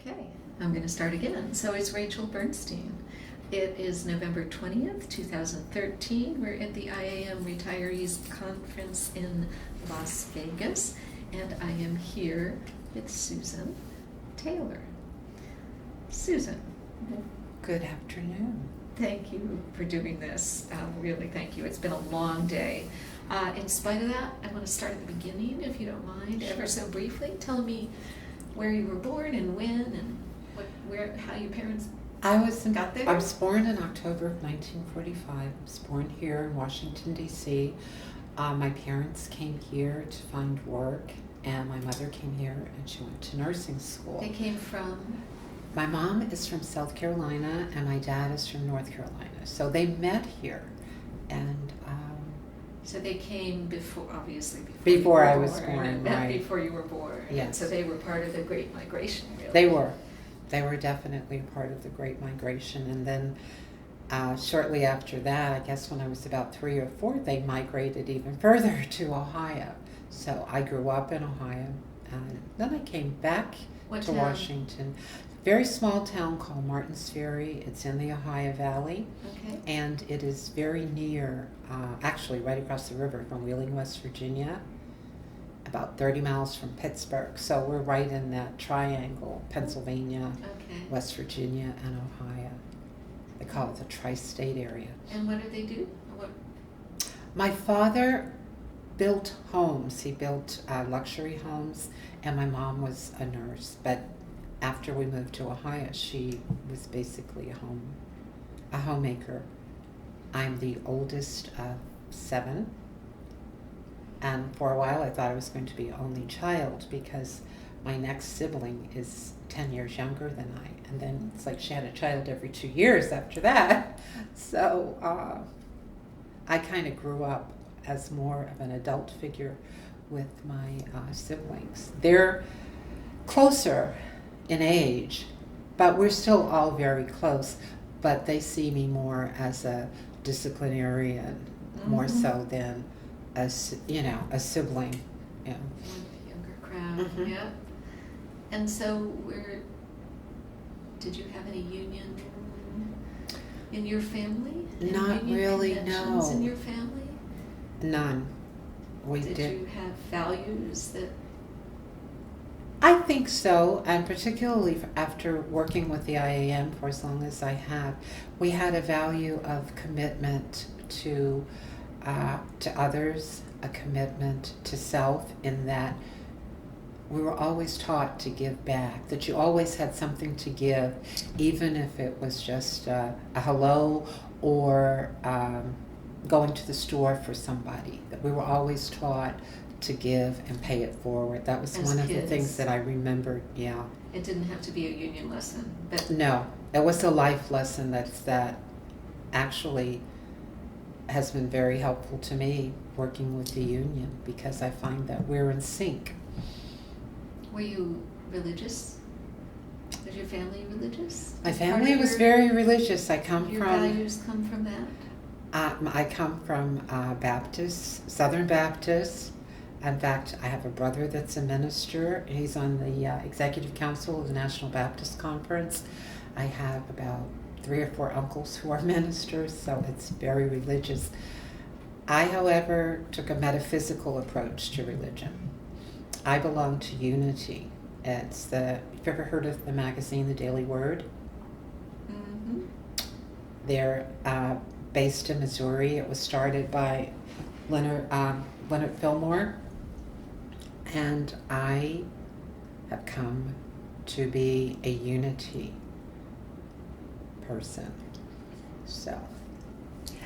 Okay, I'm going to start again. So it's Rachel Bernstein. It is November 20th, 2013. We're at the IAM Retirees Conference in Las Vegas, and I am here with Susan Taylor. Susan. Good afternoon. Thank you for doing this. Really, thank you. It's been a long day. In spite of that, I want to start at the beginning, if you don't mind, ever so briefly. Tell me where you were born and when, and how your parents got there. I was born in October of 1945. I was born here in Washington, D.C. My parents came here to find work, and my mother came here and she went to nursing school. They came from? My mom is from South Carolina and my dad is from North Carolina. So they met here, and so they came before, obviously before I was born, right? Before you were born. Yes. So they were part of the Great Migration, really. They were definitely part of the Great Migration, and then shortly after that, I guess when I was about 3 or 4, they migrated even further to Ohio. So I grew up in Ohio, and then I came back to Washington. Very small town called Martins Ferry. It's in the Ohio Valley. Okay. And it is very near, actually right across the river from Wheeling, West Virginia, about 30 miles from Pittsburgh. So we're right in that triangle, Pennsylvania, okay, West Virginia, and Ohio. They call it the tri-state area. And what do they do? My father built homes. He built luxury homes, and my mom was a nurse. But after we moved to Ohio, she was basically a homemaker. I'm the oldest of 7. And for a while, I thought I was going to be only child because my next sibling is 10 years younger than I. And then it's like she had a child every 2 years after that. So I kind of grew up as more of an adult figure with my siblings. They're closer in age, but we're still all very close. But they see me more as a disciplinarian, more so than a sibling. Yeah. One younger crowd. Yeah. And so, did you have any union in your family? Not really, no. In your family? None. Did you have values that? I think so, and particularly after working with the IAM for as long as I have, we had a value of commitment to others, a commitment to self, in that we were always taught to give back, that you always had something to give, even if it was just a hello or going to the store for somebody, that we were always taught to give and pay it forward. That was one of the things that I remembered, yeah. It didn't have to be a union lesson, but no, it was a life lesson that actually has been very helpful to me working with the union, because I find that we're in sync. Were you religious? Was your family religious? My family was very religious. Your values come from that? I come from Baptist, Southern Baptist. In fact, I have a brother that's a minister. He's on the Executive Council of the National Baptist Conference. I have about 3 or 4 uncles who are ministers, so it's very religious. I, however, took a metaphysical approach to religion. I belong to Unity. You've ever heard of the magazine, The Daily Word? Mm-hmm. They're based in Missouri. It was started by Leonard Fillmore. And I have come to be a Unity person. So,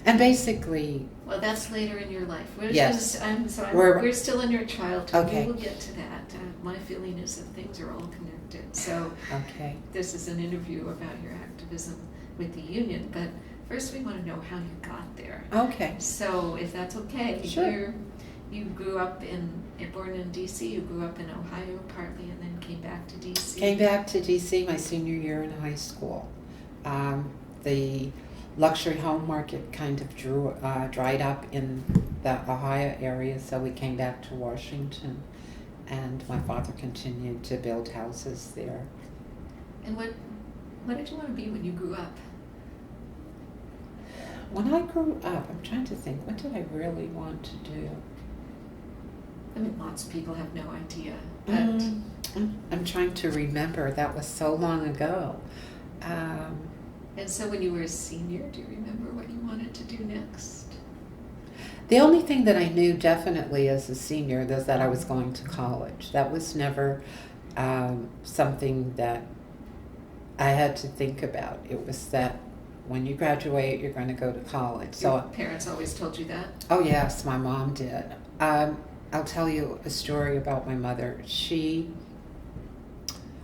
and basically... Well, that's later in your life. Yes. We're still in your childhood. Okay. We will get to that. My feeling is that things are all connected. So okay. This is an interview about your activism with the union, but first we want to know how you got there. Okay. So if that's okay. Sure. You grew up born in D.C., you grew up in Ohio partly, and then came back to D.C. Came back to D.C. my senior year in high school. The luxury home market kind of dried up in the Ohio area, so we came back to Washington, and my father continued to build houses there. And what did you want to be when you grew up? When I grew up, I'm trying to think, what did I really want to do? I mean, lots of people have no idea, but I'm trying to remember. That was so long ago. and so when you were a senior, do you remember what you wanted to do next? The only thing that I knew definitely as a senior was that I was going to college. That was never something that I had to think about. It was that when you graduate, you're going to go to college. Your parents always told you that? Oh yes, my mom did. I'll tell you a story about my mother. She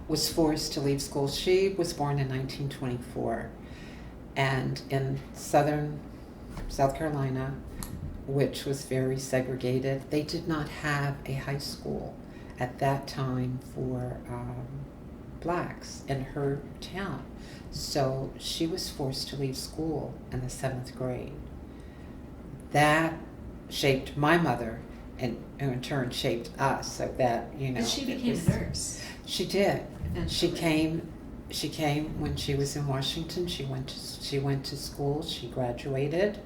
was forced to leave school. She was born in 1924, and in South Carolina, which was very segregated, they did not have a high school at that time for blacks in her town. So she was forced to leave school in the 7th grade. That shaped my mother, and in turn shaped us, so that, you know. And she became a nurse. She did. Eventually. She came when she was in Washington. She went to school. She graduated,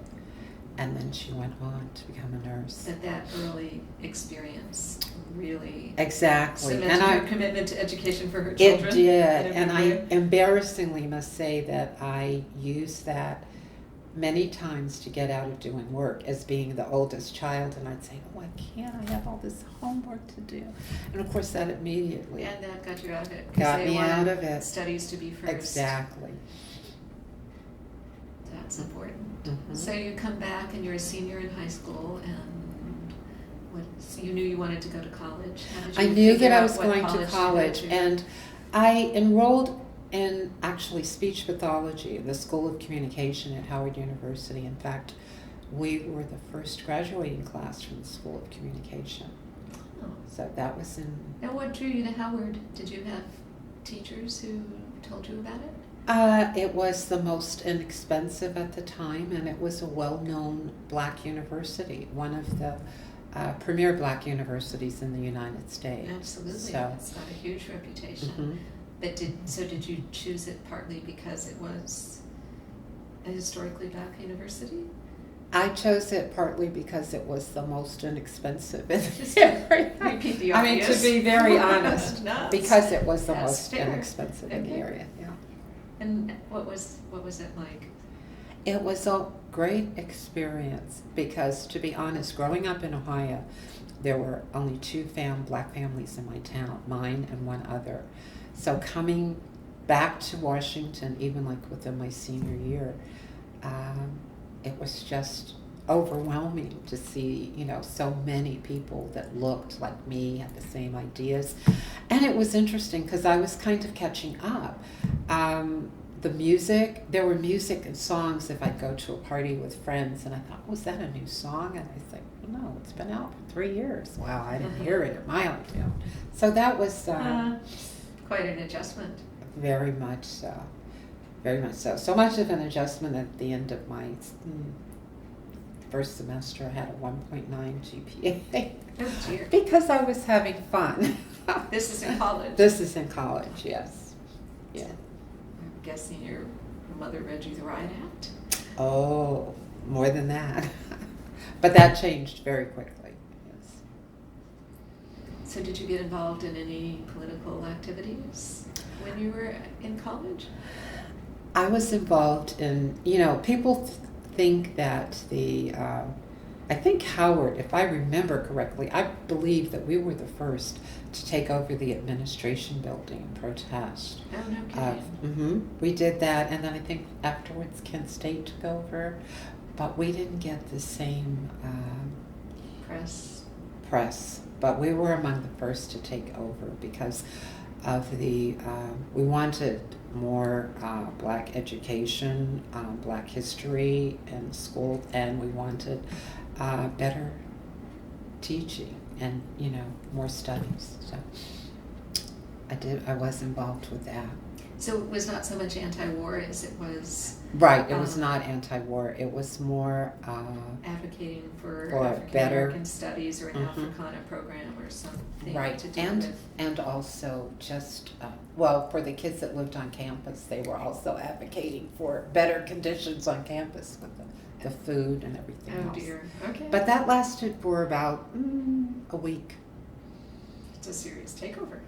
and then she went on to become a nurse. But that early experience really Exactly. cemented her commitment to education for her children. It did, in a and big I way. embarrassingly must say that I used that many times to get out of doing work as being the oldest child, and I'd say, oh, I can't, I have all this homework to do. And of course that immediately And that got you out of it. 'Cause got they me wanted out of it. Studies to be first. Exactly. That's important. Mhm. So you come back and you're a senior in high school, and so you knew you wanted to go to college. How did you I knew figure that I out was what going to to go college, to? and I enrolled in actually speech pathology, the School of Communication at Howard University. In fact, we were the first graduating class from the School of Communication. Oh. So that was in... And what drew you to Howard? Did you have teachers who told you about it? It was the most inexpensive at the time, and it was a well-known black university, one of the premier black universities in the United States. Absolutely. So, It's got a huge reputation. mhm. But did you choose it partly because it was a historically black university? I chose it partly because it was the most inexpensive in Just the area. repeat the I mean, to obvious. be very honest, No, because it was the that's most fair. inexpensive in the Okay. area. Yeah. And what was it like? It was a great experience because, to be honest, growing up in Ohio, there were only two black families in my town, mine and one other. So coming back to Washington, even like within my senior year, it was just overwhelming to see, you know, so many people that looked like me, had the same ideas. And it was interesting because I was kind of catching up. The music, there were music and songs if I'd go to a party with friends, and I thought, was that a new song? And I said, no, it's been out for 3 years. Wow, I didn't hear it at my own town. So that was Quite an adjustment. very much so. Very much so. So much of an adjustment at the end of my first semester, I had a 1.9 GPA. Oh dear. Because I was having fun. This is in college. This is in college, yes. Yeah. I'm guessing your mother read you the Riot Act? Oh, more than that. But that changed very quickly, yes. So did you get involved in any political activities when you were in college? I was involved in, you know, people think that I think Howard, if I remember correctly, I believe that we were the first to take over the administration building in protest. Oh, no kidding. We did that, and then I think afterwards Kent State took over, but we didn't get the same press. But we were among the first to take over because of we wanted more black education, black history in school, and we wanted better teaching and, you know, more studies. So I was involved with that. So it was not so much anti-war as it was Right, it was Um, not anti-war. It was more advocating for For African better- American studies or an Mhm. Africana program or something right, to do and with. and also just well, for the kids that lived on campus, they were also advocating for better conditions on campus with the food and everything Oh else. dear. Okay. But that lasted for about a week. It's a serious takeover.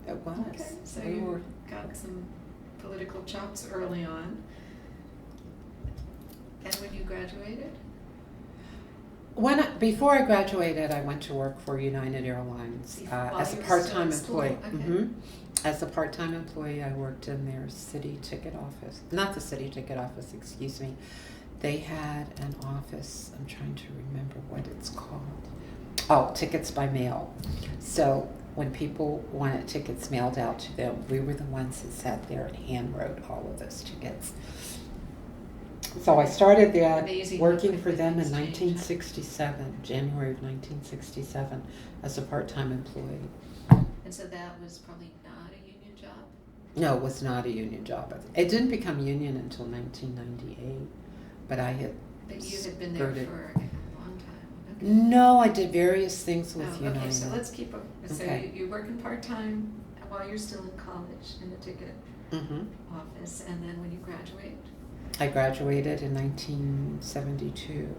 It was. Okay. So We you were- got some political chops early on. And when you graduated? Before I graduated, I went to work for United Airlines While as a you were part-time still at employee. school, okay. As a part-time employee, I worked in their city ticket office. Not the city ticket office, excuse me. They had an office, I'm trying to remember what it's called. Oh, tickets by mail. So when people wanted tickets mailed out to them, we were the ones that sat there and hand wrote all of those tickets. So I started that Amazing how working for quickly them in things change. 1967, January of 1967, as a part-time employee. And so that was probably not a union job? No, it was not a union job. It didn't become union until 1998, but I had But you had been there skirted. for a long time. Okay. No, I did various things with Oh, United. okay, so let's keep up. So Okay. you're working part-time while you're still in college in the ticket Mhm. office, and then when you graduate? I graduated in 1972,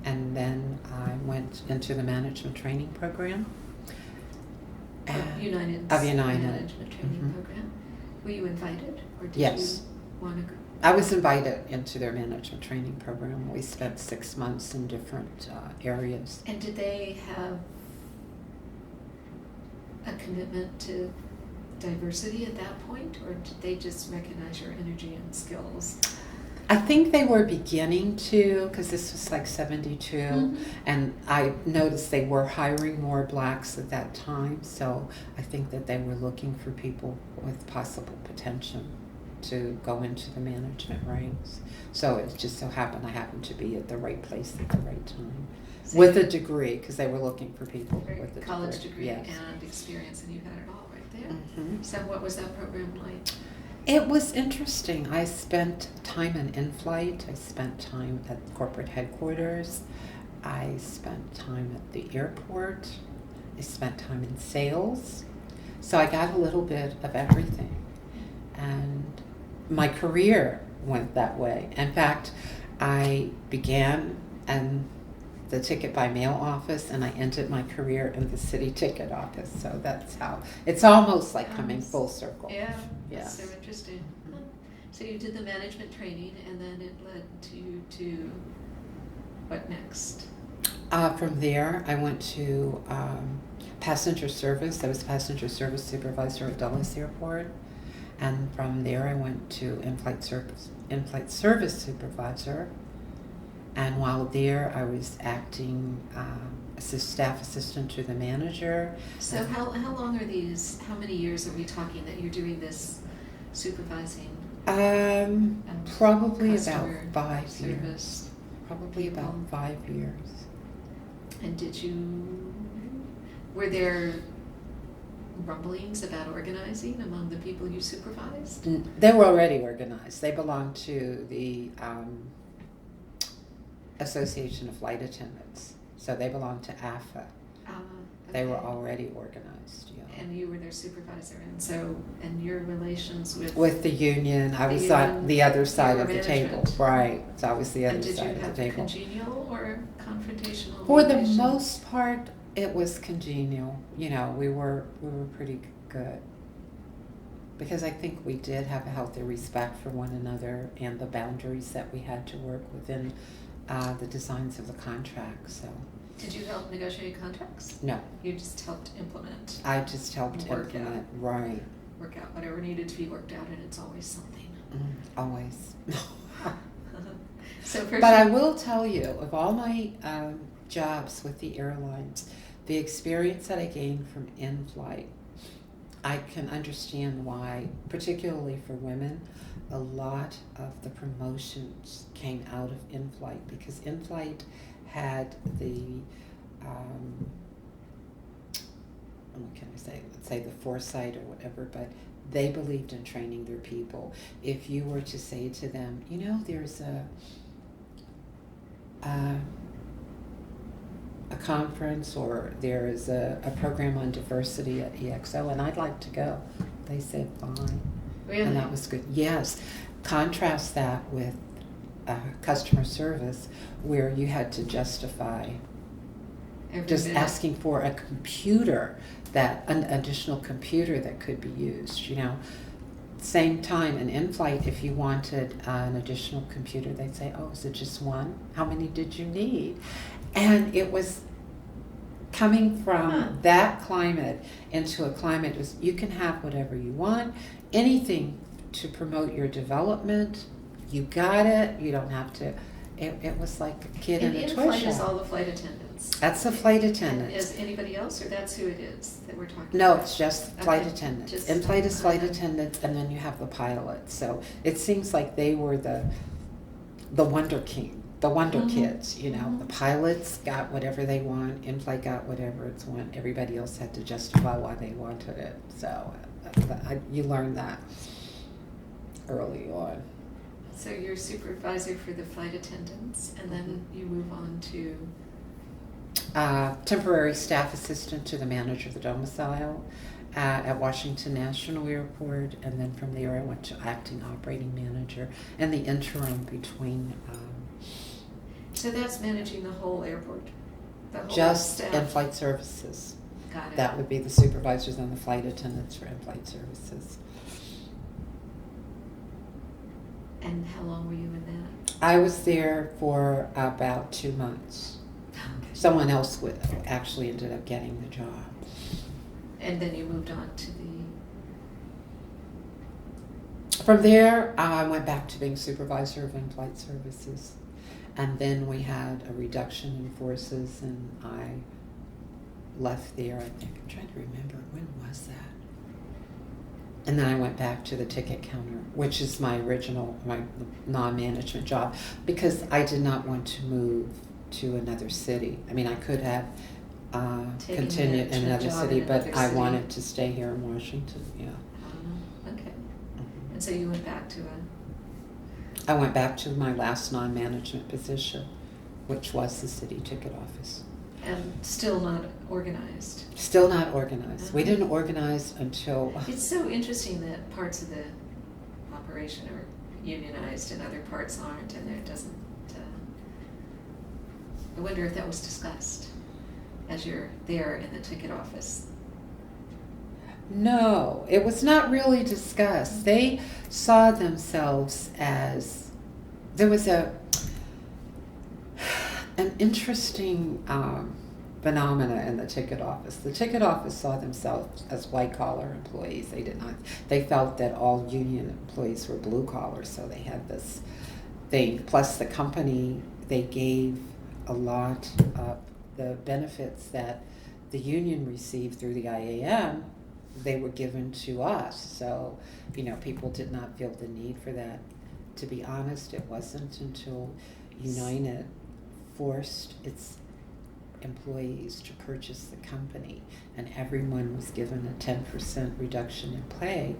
and then I went into the management training program. Of United's Of United. management training Mhm. program. Were you invited, or did Yes. you want to go? I was invited into their management training program. We spent 6 months in different areas. And did they have a commitment to diversity at that point, or did they just recognize your energy and skills? I think they were beginning to, because this was like 72, Mhm. and I noticed they were hiring more blacks at that time, so I think that they were looking for people with possible potential to go into the management ranks. So it just so happened I happened to be at the right place at the right time. So With you- a degree, because they were looking for people Very with a college degree Yes. and experience, and you had it all right there. Mhm. So what was that program like? It was interesting. I spent time in-flight. I spent time at corporate headquarters. I spent time at the airport. I spent time in sales. So I got a little bit of everything. And my career went that way. In fact, I began in the ticket by mail office, and I ended my career in the city ticket office. So that's how, it's almost like coming full circle. Yeah, Yes. that's so interesting. Mhm. Huh. So you did the management training, and then it led to what next? From there, I went to passenger service. I was passenger service supervisor at Dulles Airport. And from there, I went to in-flight service supervisor. And while there, I was acting staff assistant to the manager. So how long are these, how many years are we talking that you're doing this supervising Probably about customer 5 years. service? Probably about people? 5 years. And were there rumblings about organizing among the people you supervised? They were already organized. They belonged to the Association of Flight Attendants. So they belonged to AFA. They were Okay. already organized, yeah. And you were their supervisor, and your relations With the union, I The was union, on the other side you of were the table. management. Right, so I was the And other did you side of the have table. congenial or confrontational For the relations? most part, it was congenial. You know, we were pretty good. Because I think we did have a healthy respect for one another and the boundaries that we had to work within the designs of the contract, so. Did you help negotiate contracts? No, You just helped implement, I just helped Work implement, right, work out whatever needed to be worked out, and it's always something. always. So first, But I will tell you, of all my jobs with the airlines, the experience that I gained from in-flight, I can understand why, particularly for women, a lot of the promotions came out of in-flight, because in-flight had the, what can I say, let's say the foresight or whatever, but they believed in training their people. If you were to say to them, there's a conference or there is a program on diversity at EXO and I'd like to go, they said fine. Really? And that was good. Yes. Contrast that with customer service where you had to justify Every just minute. asking for a computer, an additional computer that could be used, Same time, an in-flight, if you wanted an additional computer, they'd say, oh, is it just one? How many did you need? And it was coming from that climate into a climate, you can have whatever you want, anything to promote your development, you got it, you don't have to. It was like a kid in a toy in-flight shop. is all the flight attendants. That's the flight And attendant. is anybody else, or that's who it is that we're talking No, about? it's just flight Okay, attendants. just- In-flight is flight okay. attendants, and then you have the pilot. So it seems like they were the wonder Mhm. kids, Mhm. The pilots got whatever they want, in-flight got whatever it's want. Everybody else had to justify why they wanted it. So you learn that early on. So you're supervisor for the flight attendants, and then you move on to, Temporary staff assistant to the manager of the domicile at Washington National Airport, and then from there I went to acting operating manager and the interim between so that's managing the whole airport? The whole just staff? in-flight services. Got it. That would be the supervisors and the flight attendants for in-flight services. And how long were you in that? I was there for about 2 months. Okay. Someone else actually ended up getting the job. And then you moved on to the, From there, I went back to being supervisor of in-flight services. And then we had a reduction in forces, and I left there, I think. I'm trying to remember, when was that? And then I went back to the ticket counter, which is my non-management job, because I did not want to move to another city. I mean, I could have Taking a continued in management another job city, in but another I city. wanted to stay here in Washington, yeah. okay. And so you went back to I went back to my last non-management position, which was the city ticket office. and still not organized. Still not organized. We Uh-huh. didn't organize until... It's so interesting that parts of the operation are unionized and other parts aren't, and it doesn't, I wonder if that was discussed as you're there in the ticket office. No, it was not really discussed. They saw themselves as... There was an interesting phenomena in the ticket office. The ticket office saw themselves as white-collar employees. They did not. They felt that all union employees were blue-collar, so they had this thing. Plus, the company, they gave a lot of the benefits that the union received through the IAM, they were given to us. So, people did not feel the need for that. To be honest, it wasn't until United forced its employees to purchase the company, and everyone was given a 10% reduction in pay,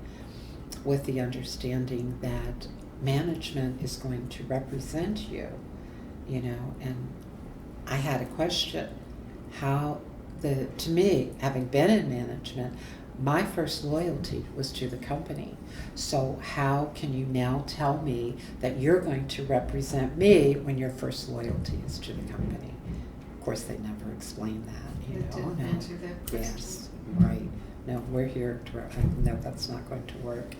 with the understanding that management is going to represent you, and I had a question. To me, having been in management, my first loyalty was to the company. So how can you now tell me that you're going to represent me when your first loyalty is to the company? Of course, they never explained that. It didn't answer that question. Yes, right. No, we're here to, no, that's not going to work.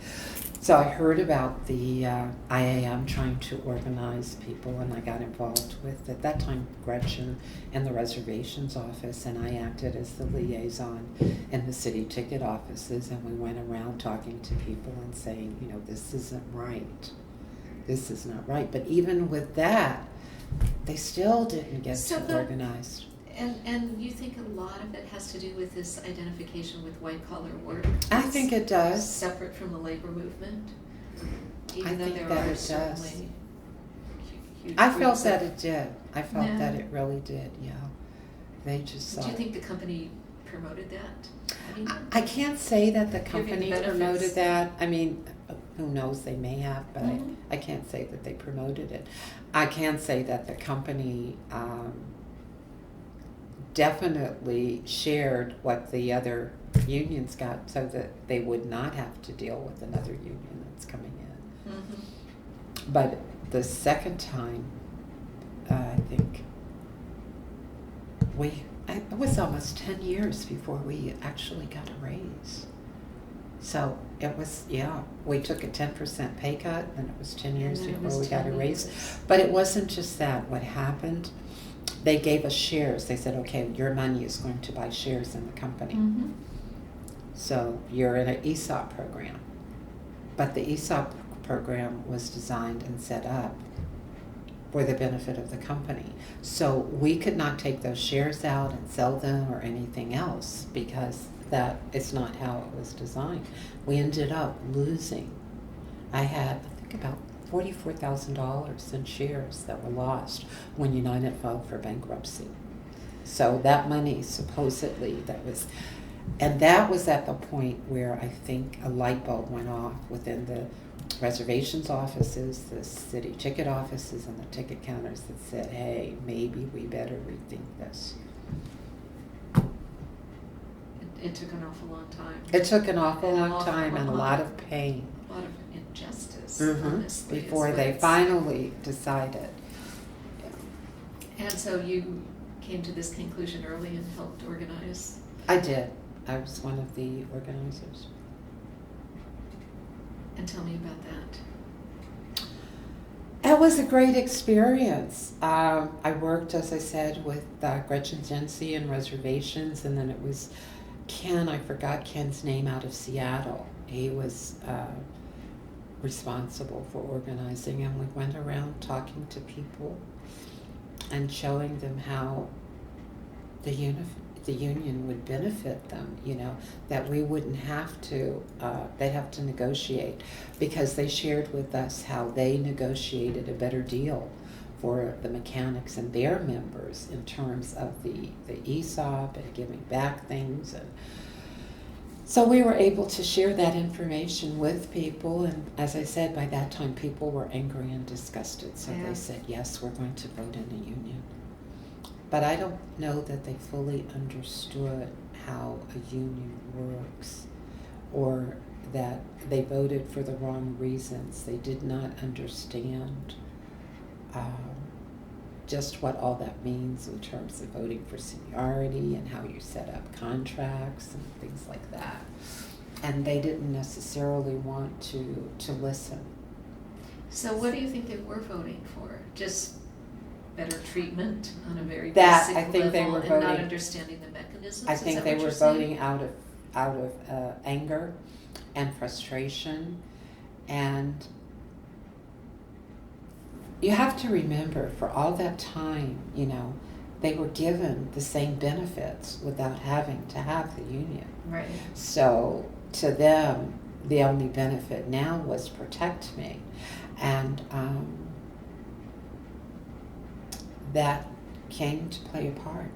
So I heard about the IAM trying to organize people, and I got involved with, at that time, Gretchen and the reservations office, and I acted as the liaison in the city ticket offices, and we went around talking to people and saying, this isn't right. This is not right. But even with that, they still didn't get organized. And you think a lot of it has to do with this identification with white-collar work? I think it does. Separate from the labor movement? Even I though think there that are it does. certainly huge I felt groups that it did. I felt Yeah. that it really did, yeah. They just saw Do you it. think the company promoted that? How do you know? I can't say that the Giving company benefits. promoted that. I mean, who knows, they may have, but Mhm. I can't say that they promoted it. I can say that the company definitely shared what the other unions got so that they would not have to deal with another union that's coming in. Mhm. But the second time, I think it was almost 10 years before we actually got a raise. So it was, we took a 10% pay cut, and it was 10 years And then it before was we got a 10 raise. years. But it wasn't just that. What happened, they gave us shares. They said, okay, your money is going to buy shares in the company. Mhm. So you're in an ESOP program. But the ESOP program was designed and set up for the benefit of the company. So we could not take those shares out and sell them or anything else because that is not how it was designed. We ended up losing. I had, I think, about $44,000 in shares that were lost when United filed for bankruptcy. So that money supposedly and that was at the point where I think a light bulb went off within the reservations offices, the city ticket offices, and the ticket counters that said, hey, maybe we better rethink this. It took an awful long time. It took an awful And long time and a lot of pain. A lot of injustice, honestly. is Before what they it's- finally decided. And so you came to this conclusion early and helped organize. I did. I was one of the organizers. And tell me about that. It was a great experience. I worked, as I said, with Gretchen Jency in reservations, and then it was Ken, I forgot Ken's name, out of Seattle. He was responsible for organizing, and we went around talking to people and showing them how the union would benefit them, that we wouldn't have to, they'd have to negotiate, because they shared with us how they negotiated a better deal for the mechanics and their members in terms of the ESOP and giving back things. And so we were able to share that information with people, and as I said, by that time people were angry and disgusted, so Yeah. they said, yes, we're going to vote in a union. But I don't know that they fully understood how a union works, or that they voted for the wrong reasons. They did not understand just what all that means in terms of voting for seniority and how you set up contracts and things like that. And they didn't necessarily want to listen. So what do you think they were voting for? Just better treatment on a very That, basic I think they level were and not voting- understanding the mechanisms? I Is think that they what were you're saying? voting out of anger and frustration. And you have to remember, for all that time, they were given the same benefits without having to have the union. Right. So to them, the only benefit now was protect me. And that came to play a part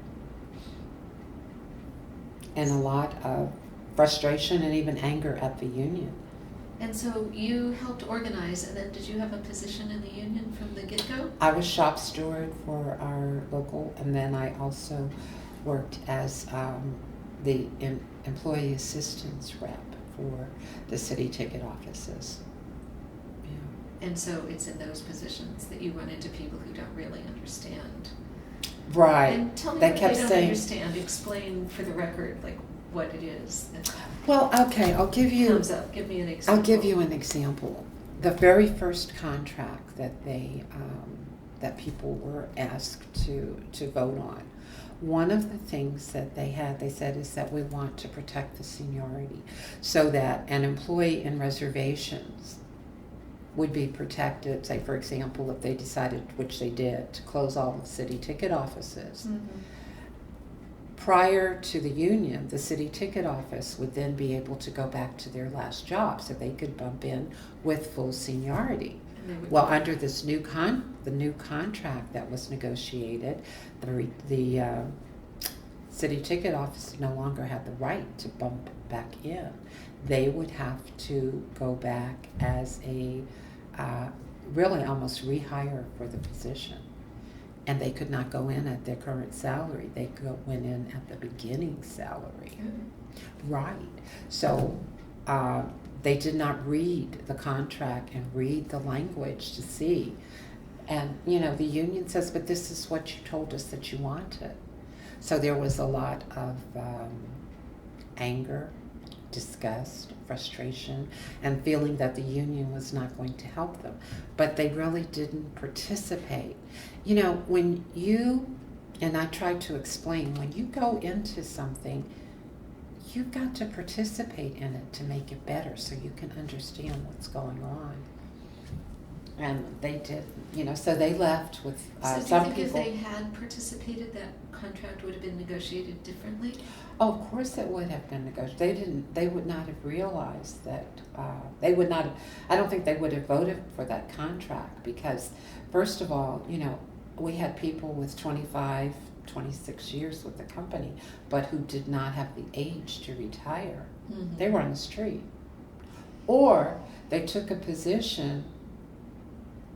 in a lot of frustration and even anger at the union. And so you helped organize, and then did you have a position in the union from the get-go? I was shop steward for our local, and then I also worked as the employee assistance rep for the city ticket offices. Yeah. And so it's in those positions that you run into people who don't really understand. Right. And tell me They what kept they don't saying- understand. Explain for the record, what it is that Well, okay, I'll give you. comes up. Give me an example. I'll give you an example. The very first contract that that people were asked to vote on, one of the things that they said is that we want to protect the seniority, so that an employee in reservations would be protected. Say, for example, if they decided, which they did, to close all the city ticket offices. Mhm. Prior to the union, the city ticket office would then be able to go back to their last job, so they could bump in with full seniority. And they would- Well, under this the new contract that was negotiated, the city ticket office no longer had the right to bump back in. They would have to go back as a really almost rehire for the position. And they could not go in at their current salary. They went in at the beginning salary. Right. So they did not read the contract and read the language to see. And, the union says, but this is what you told us that you wanted. So there was a lot of anger, disgust, frustration, and feeling that the union was not going to help them. But they really didn't participate. When you, and I tried to explain, when you go into something, you've got to participate in it to make it better so you can understand what's going on. And they didn't, so they left with So some do you think people. if they had participated, that contract would have been negotiated differently? Oh, of course it would have been negotiated. They would not have realized that, I don't think they would have voted for that contract because, first of all, we had people with 25, 26 years with the company, but who did not have the age to retire. Mm-hmm. They were on the street. Or they took a position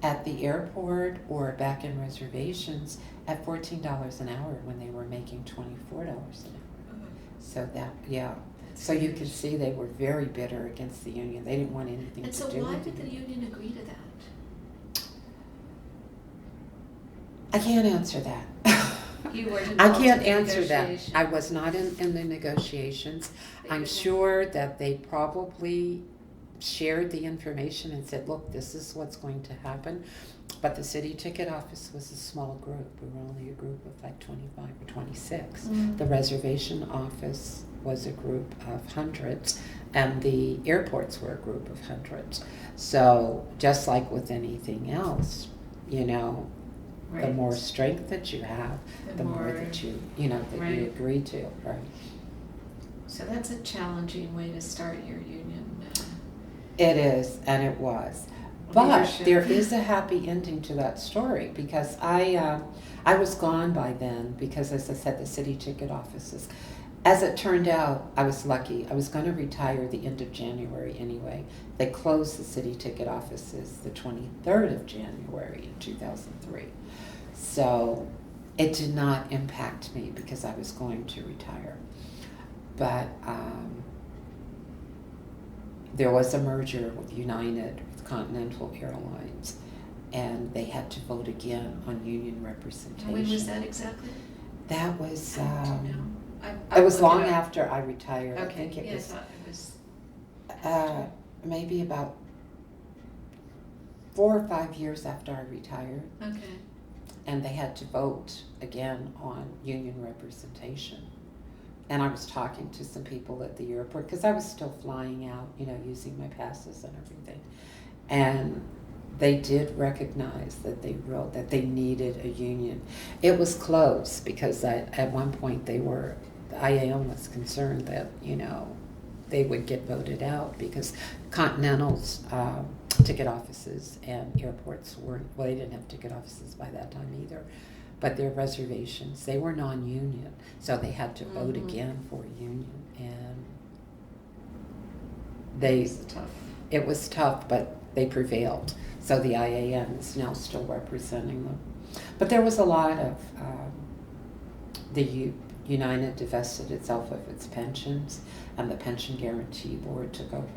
at the airport or back in reservations at $14 an hour when they were making $24 an hour. So so you can see they were very bitter against the union. They didn't want anything And to so do why with did it. the union agree to that? I can't answer that. You weren't I involved can't in the answer that. negotiation. I was not in the negotiations. They I'm didn't- sure that they probably shared the information and said, look, this is what's going to happen. But the city ticket office was a small group. We were only a group of like 25 or 26. Mm. The reservation office was a group of hundreds, and the airports were a group of hundreds. So just like with anything else, the Right. more strength that you have, the more that you Right. you agree to, right? So that's a challenging way to start your union. It is, and it was. But Leadership. there is a happy ending to that story because I was gone by then because, as I said, the city ticket offices. As it turned out, I was lucky. I was going to retire the end of January anyway. They closed the city ticket offices the 23rd of January in 2003. So it did not impact me because I was going to retire. But there was a merger with United, with Continental Airlines, and they had to vote again on union representation. When was that exactly? That was, Do you know? it was I'll look long up. after I retired. Okay, I think it yeah, was I thought it was. maybe about 4 or 5 years after I retired, Okay. and they had to vote again on union representation. And I was talking to some people at the airport because I was still flying out, using my passes and everything. And they did recognize that they needed a union. It was close because at one point the IAM was concerned that, they would get voted out because Continental's ticket offices and airports they didn't have ticket offices by that time either. But their reservations, they were non-union, so they had to vote Mhm. again for a union, and it was tough, but they prevailed. So the IAM is now still representing them. But there was a lot of, United divested itself of its pensions, and the Pension Guarantee Board took over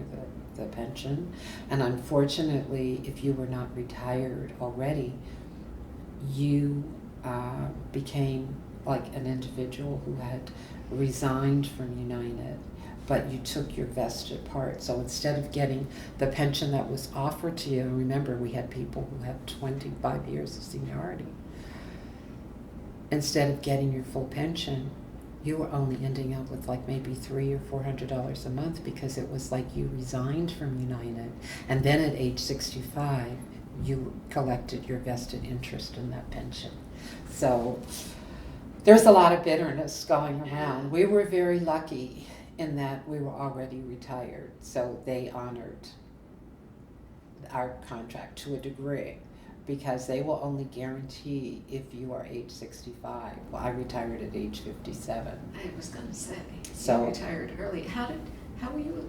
the pension. And unfortunately, if you were not retired already, you became like an individual who had resigned from United, but you took your vested part. So instead of getting the pension that was offered to you, remember we had people who had 25 years of seniority. Instead of getting your full pension, you were only ending up with like maybe $300 or $400 a month because it was like you resigned from United, and then at age 65, you collected your vested interest in that pension. So there's a lot of bitterness going around. We were very lucky in that we were already retired, so they honored our contract to a degree because they will only guarantee if you are age 65. Well, I retired at age 57. I was going to say, So- you retired early. How were you,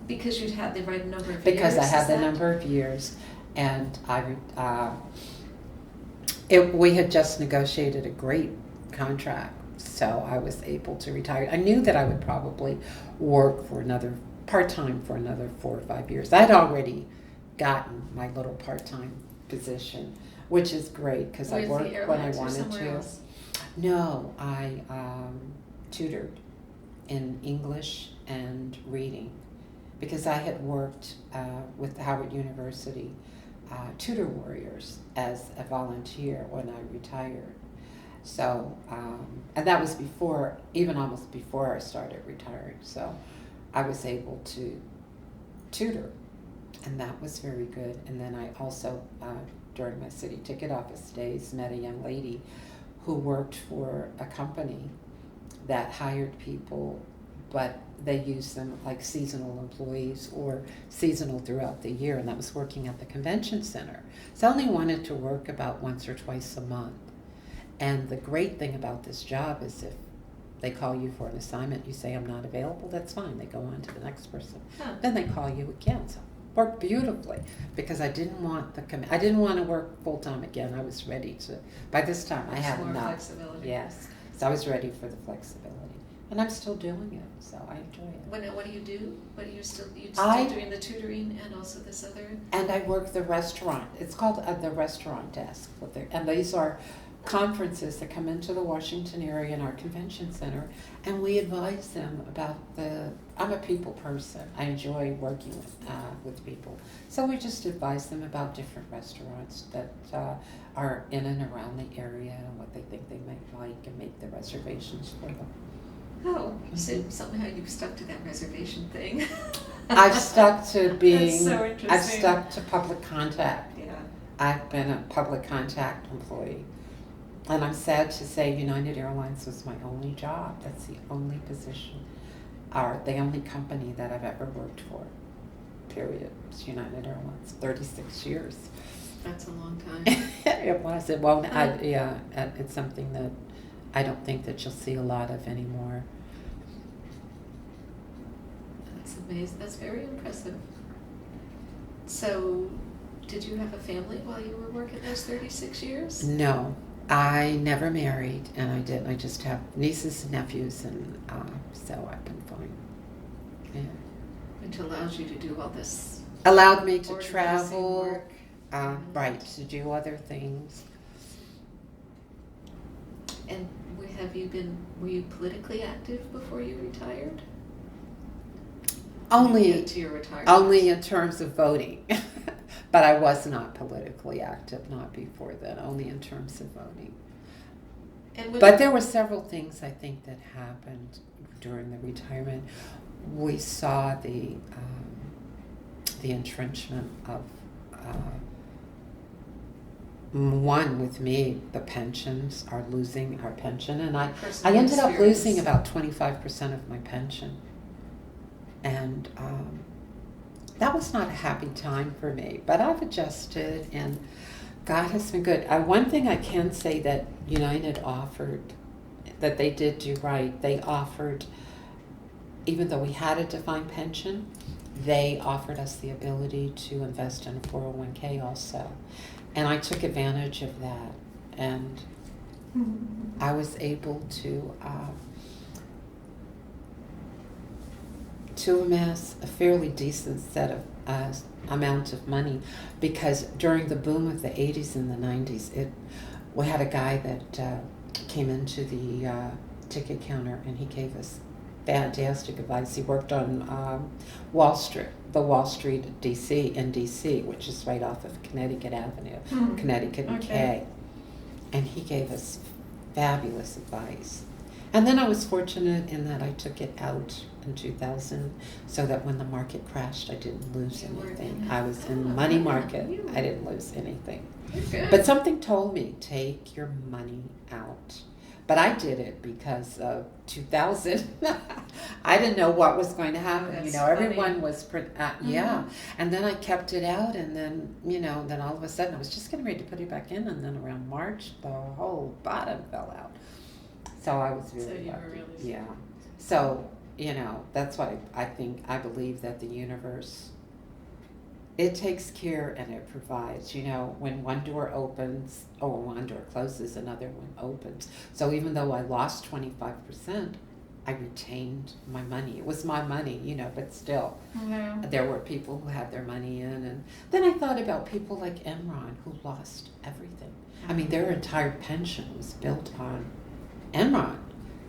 because you'd had the right number of Because years? I had is the that- number of years, and we had just negotiated a great contract, so I was able to retire. I knew that I would probably work for another part-time for another 4 or 5 years. I'd already gotten my little part-time position, which is great because I With the worked when I airlines or wanted somewhere to. else? No, I tutored in English and reading because I had worked with Howard University Tutor Warriors as a volunteer when I retired. So, and that was before, even almost before I started retiring. So I was able to tutor, and that was very good. And then I also, during my city ticket office days, met a young lady who worked for a company that hired people, but they used them like seasonal employees or seasonal throughout the year, and that was working at the convention center. So I only wanted to work about once or twice a month. And the great thing about this job is if they call you for an assignment, you say, I'm not available, that's fine. They go on to the next person. Huh. Then they call you again. So it worked beautifully because I didn't want I didn't want to work full time again. I was ready to, by this time I There's had more enough. flexibility. Yes. So I was ready for the flexibility. And I'm still doing it, so I enjoy it. What do you do? What are you still I- doing the tutoring and also this other? And I work the restaurant. It's called the restaurant desk. And these are conferences that come into the Washington area in our convention center, and we advise them about I'm a people person. I enjoy working with people. So we just advise them about different restaurants that are in and around the area and what they think they might like and make the reservations for them. Oh, so somehow you've stuck to that reservation thing. I've stuck to being, That's so interesting. I've stuck to public contact. Yeah. I've been a public contact employee. And I'm sad to say United Airlines was my only job. That's the only position, or the only company that I've ever worked for, period. It's United Airlines, 36 years. That's a long time. It was, it won't, it's something that I don't think that you'll see a lot of anymore. That's amazing. That's very impressive. So, did you have a family while you were working those 36 years? No, I never married, and I just have nieces and nephews, and so I've been fine. Yeah. Which allows you to do all this Allowed me to organizing travel, work. right, to do other things. And were you politically active before you retired? Only, To your retirement? only in terms of voting. But I was not politically active, not before then, only in terms of voting. And But there were several things I think that happened during the retirement. We saw the entrenchment of one with me. The pensions are losing our pension, and I Personal ended up experience. losing about 25% of my pension, and that was not a happy time for me. But I've adjusted, and God has been good. One thing I can say that United offered, that they did do right, they offered, even though we had a defined pension, they offered us the ability to invest in a 401k also. And I took advantage of that, and I was able to amass a fairly decent set of amount of money, because during the boom of the 80s and the 90s, we had a guy that came into the ticket counter, and he gave us fantastic advice. He worked on Wall Street, the Wall Street in DC, which is right off of Connecticut Avenue, Connecticut and Okay. K. And he gave us fabulous advice. And then I was fortunate in that I took it out in 2000, so that when the market crashed, I didn't lose You weren't anything. in it. I was in the Oh, money wow. market. You- I didn't lose anything. You're good. But something told me, take your money out. But I did it because of 2000. I didn't know what was going to happen. That's You know, everyone funny. was, yeah. And then I kept it out, and then, then all of a sudden I was just getting ready to put it back in, and then around March, the whole bottom fell out. So I was really So you were lucky. really- Yeah. So, that's why I believe that the universe, it takes care and it provides. When one door opens, or when one door closes, another one opens. So even though I lost 25%, I retained my money. It was my money, but still, Wow. there were people who had their money in. And then I thought about people like Enron who lost everything. I mean, their entire pension was built on Enron.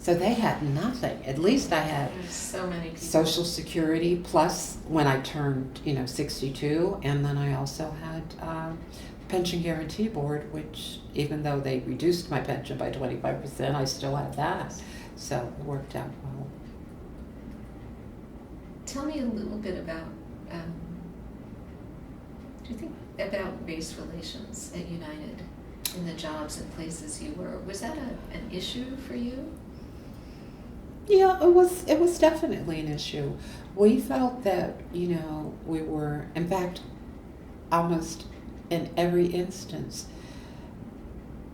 So they had nothing. At least I had There's so many people. Social Security, plus when I turned, 62, and then I also had Pension Guarantee Board, which even though they reduced my pension by 25%, I still had that. So it worked out well. Tell me a little bit about, do you think about race relations at United in the jobs and places you were? Was that an issue for you? Yeah, it was definitely an issue. We felt that, we were, in fact, almost in every instance,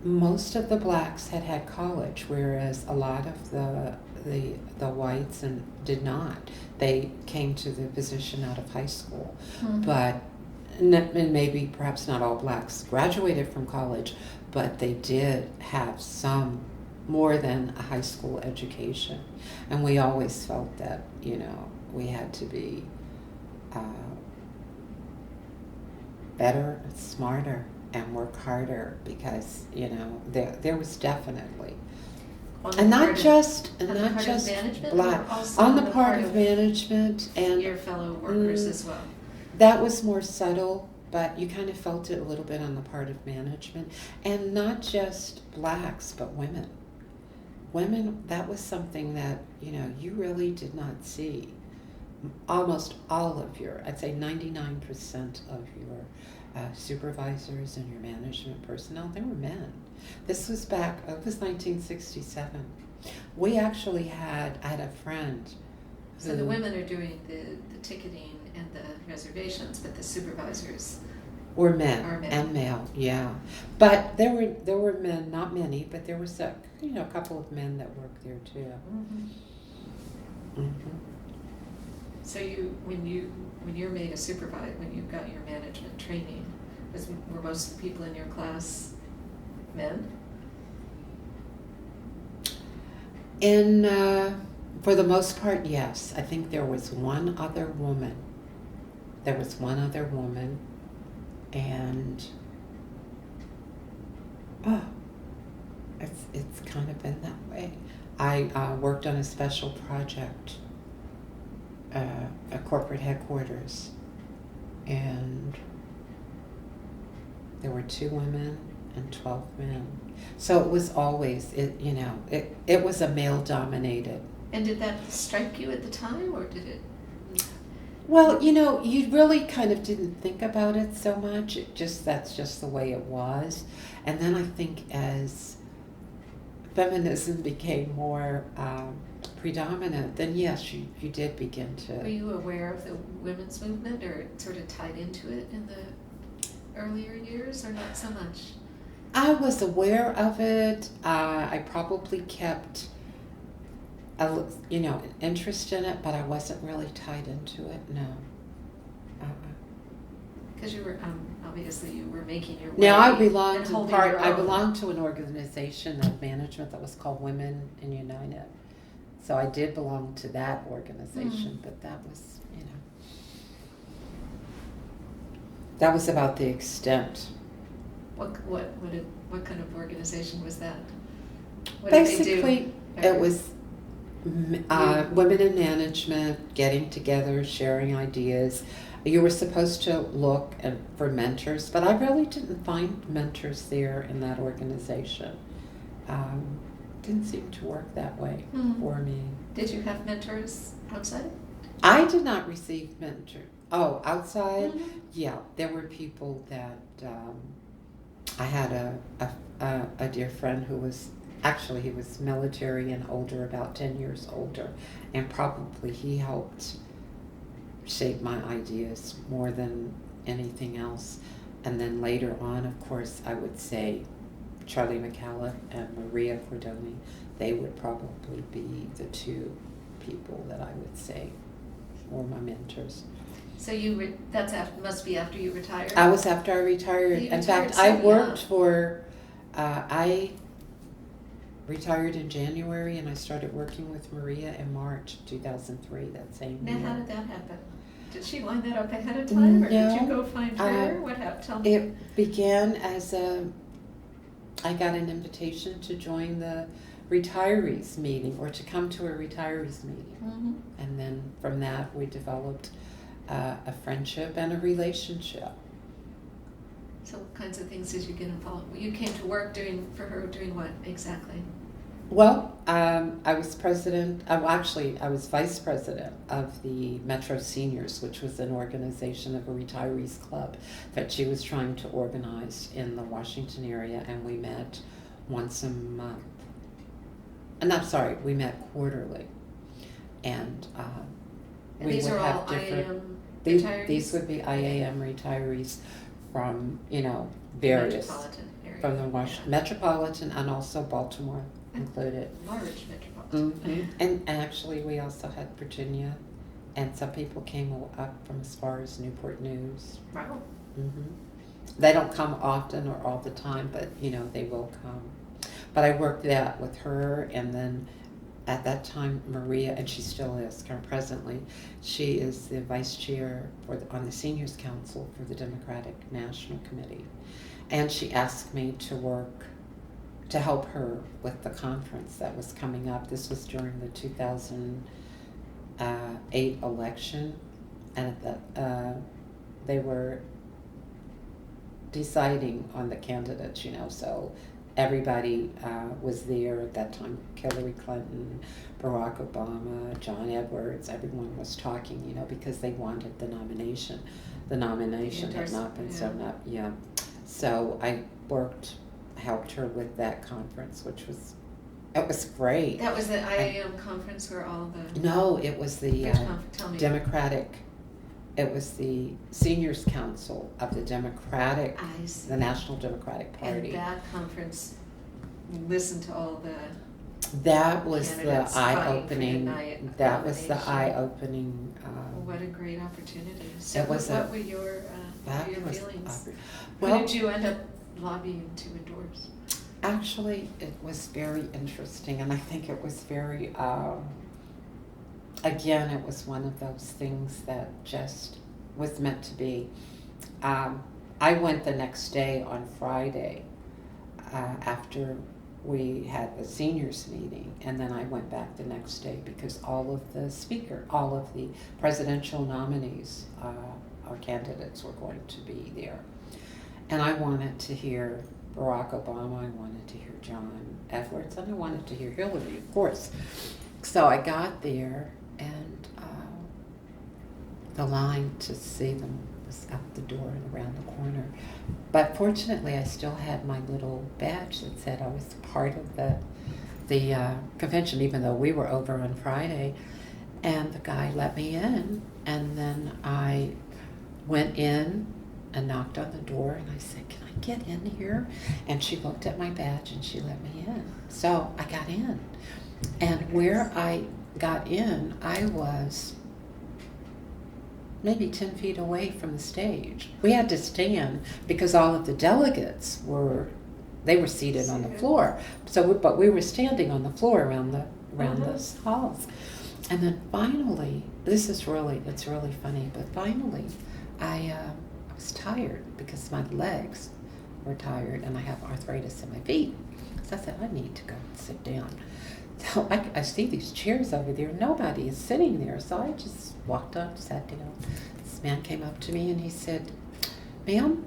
most of the blacks had college, whereas a lot of the whites did not. They came to the position out of high school. But and maybe perhaps not all blacks graduated from college, but they did have some more than a high school education. And we always felt that, we had to be better, smarter, and work harder because, there was definitely, and not just management, black, or also on the part of management and your fellow workers as well. that was more subtle, but you kind of felt it a little bit on the part of management, and not just blacks, but women. Women, that was something that, you really did not see. Almost all of I'd say 99% of your supervisors and your management personnel, they were men. This was it was 1967. We actually I had a friend. So the women are doing the ticketing and the reservations, but the supervisors Or men, are men. and male, yeah. But there were men, not many, but there was a couple of men that worked there too. So when you're made a supervisor, when you got your management training, were most of the people in your class men? For the most part, yes. I think there was one other woman. And it's kind of been that way. I worked on a special project, a corporate headquarters, and there were 2 women and 12 men. So it was always, it was a male-dominated. And did that strike you at the time, or did it? Well, you really kind of didn't think about it so much. That's just the way it was. And then I think as feminism became more predominant, then yes, you did begin to. Were you aware of the women's movement, or it sort of tied into it in the earlier years, or not so much? I was aware of it. I probably kept an interest in it, but I wasn't really tied into it, no. Because you were, obviously you were making your way. Now I belonged and to holding your I own. belonged to an organization of management that was called Women in United. So I did belong to that organization, but that was, that was about the extent. What kind of organization was that? What did they do? Basically, it was women in management getting together, sharing ideas. You were supposed to look for mentors, but I really didn't find mentors there in that organization. Didn't seem to work that way for me. Did you have mentors outside? I did not receive mentors. Oh, outside? Yeah, there were people that I had a dear friend who was actually he was military and older, about 10 years older, and probably he helped shape my ideas more than anything else. And then later on, of course, I would say Charlie McCallum and Maria Cordoni, they would probably be the two people that I would say were my mentors. So that's after, must be after you retired? I was after I retired. You In retired fact, I so worked young. for, I retired in January and I started working with Maria in March 2003, that same Now, year. how did that happen? Did she line that up ahead of time, or did you No, go find her? What happened? Tell me. It began as I got an invitation to join the retirees meeting, or to come to a retirees meeting. Mhm. And then from that we developed a friendship and a relationship. So what kinds of things did you get involved with? You came to work for her doing what exactly? Well, I was president, actually I was vice president of the Metro Seniors, which was an organization of a retirees club that she was trying to organize in the Washington area, and we met once a month. And I'm sorry, we met quarterly. And And we these would are have all different, IAM these, retirees? these would be IAM retirees from, various, Metropolitan area. from the Yeah. Metropolitan, and also Baltimore included. Large metropolitan. Mm-hmm. And actually, we also had Virginia, and some people came up from as far as Newport News. Wow. Mm-hmm. They don't come often or all the time, but they will come. But I worked that with her, and then at that time, Maria, and she still is presently, she is the vice chair on the Seniors Council for the Democratic National Committee, and she asked me to help her with the conference that was coming up. This was during the 2008 election, and they were deciding on the candidates, so everybody was there at that time. Hillary Clinton, Barack Obama, John Edwards, everyone was talking, because they wanted the nomination. The nomination had not been sewn up, yeah. So I helped her with that conference, it was great. That was the IAM conference where all the... No, it was the Tell me. It was the Seniors Council of the the National Democratic Party. And that conference listened to all the... That was the candidates vying for the eye-opening, Well, what a great opportunity. So It was what were your fabulous feelings? Well, Who did you end up lobbying to endorse? actually, it was very interesting, and I think it was very, again, it was one of those things that just was meant to be. I went the next day on Friday after we had the seniors meeting, and then I went back the next day because all of the presidential nominees, our candidates, were going to be there. And I wanted to hear Barack Obama, I wanted to hear John Edwards, and I wanted to hear Hillary, of course. So I got there, and the line to see them was out the door and around the corner. But fortunately, I still had my little badge that said I was part of the convention, even though we were over on Friday. And the guy let me in, and then I went in and knocked on the door, and I said, "Can I get in here?" And she looked at my badge and she let me in. So I got in. And where I got in, I was maybe 10 feet away from the stage. We had to stand because all of the delegates were seated on the floor. But we were standing on the floor around those halls. And then finally, it's really funny, but finally I was tired because my legs were tired and I have arthritis in my feet. So I said, I need to go and sit down. So I see these chairs over there. Nobody is sitting there. So I just walked up, sat down. This man came up to me and he said, "Ma'am,"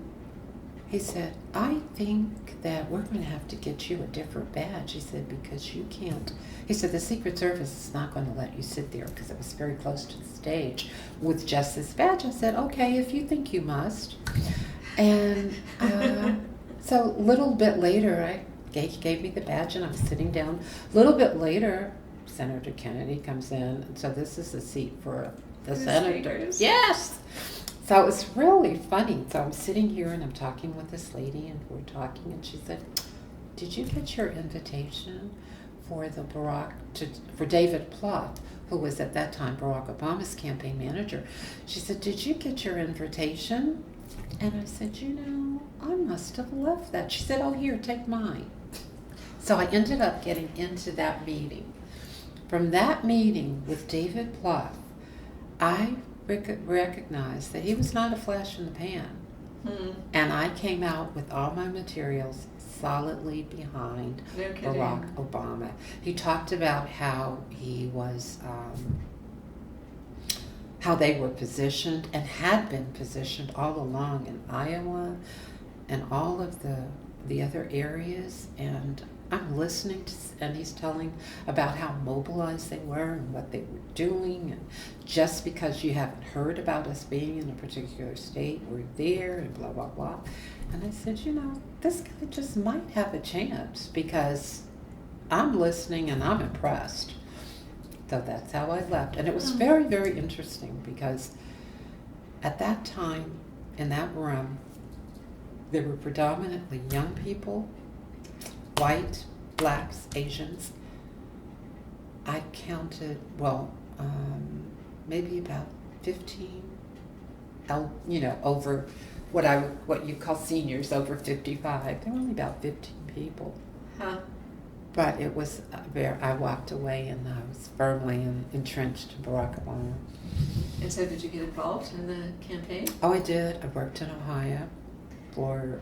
he said, "I think that we're going to have to get you a different badge." He said, "Because you can't." He said, "The Secret Service is not going to let you sit there," because it was very close to the stage, "with just this badge." I said, "Okay, if you think you must." And so a little bit later, gave me the badge, and I was sitting down. A little bit later, Senator Kennedy comes in, and so this is the seat for the senator. Senators. Yes. So it was really funny. So I'm sitting here and I'm talking with this lady, and we're talking, and she said, "Did you get your invitation for for David Plouffe, who was at that time Barack Obama's campaign manager?" She said, "Did you get your invitation?" And I said, I must have left that. She said, "Oh, here, take mine." So I ended up getting into that meeting. From that meeting with David Plouffe, I recognized that he was not a flash in the pan. And I came out with all my materials solidly behind Barack Obama. He talked about how he was, how they were positioned and had been positioned all along in Iowa and all of the other areas. And I'm listening to, and he's telling about how mobilized they were and what they were doing, and just because you haven't heard about us being in a particular state, we're there, and blah blah blah. And I said, this guy just might have a chance, because I'm listening and I'm impressed. So that's how I left. And it was very, very interesting, because at that time in that room there were predominantly young people, white, blacks, Asians. I counted, maybe about 15, over what you call seniors, over 55. There were only about 15 people. Huh. But it was I walked away and I was firmly entrenched in Barack Obama. And so did you get involved in the campaign? Oh, I did. I worked in Ohio for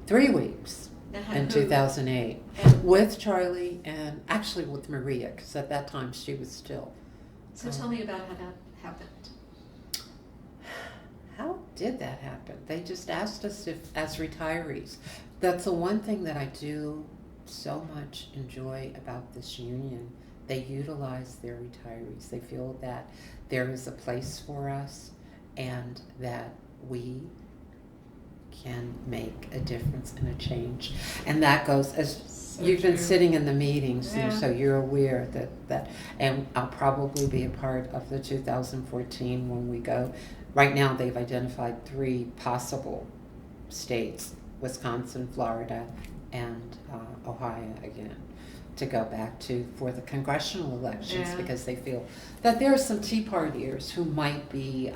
3 weeks in 2008 with Charlie, and actually with Maria, because at that time she was still. So tell me about how that happened. How did that happen? They just asked us if, as retirees. That's the one thing that I do so much enjoy about this union. They utilize their retirees. They feel that there is a place for us and that we can make a difference and a change. And that goes, as you've been sitting in the meetings, and so you're aware that, and I'll probably be a part of the 2014 when we go. Right now they've identified 3 possible states: Wisconsin, Florida, and Ohio again, to go back to for the congressional elections, because they feel that there are some Tea Partiers who might be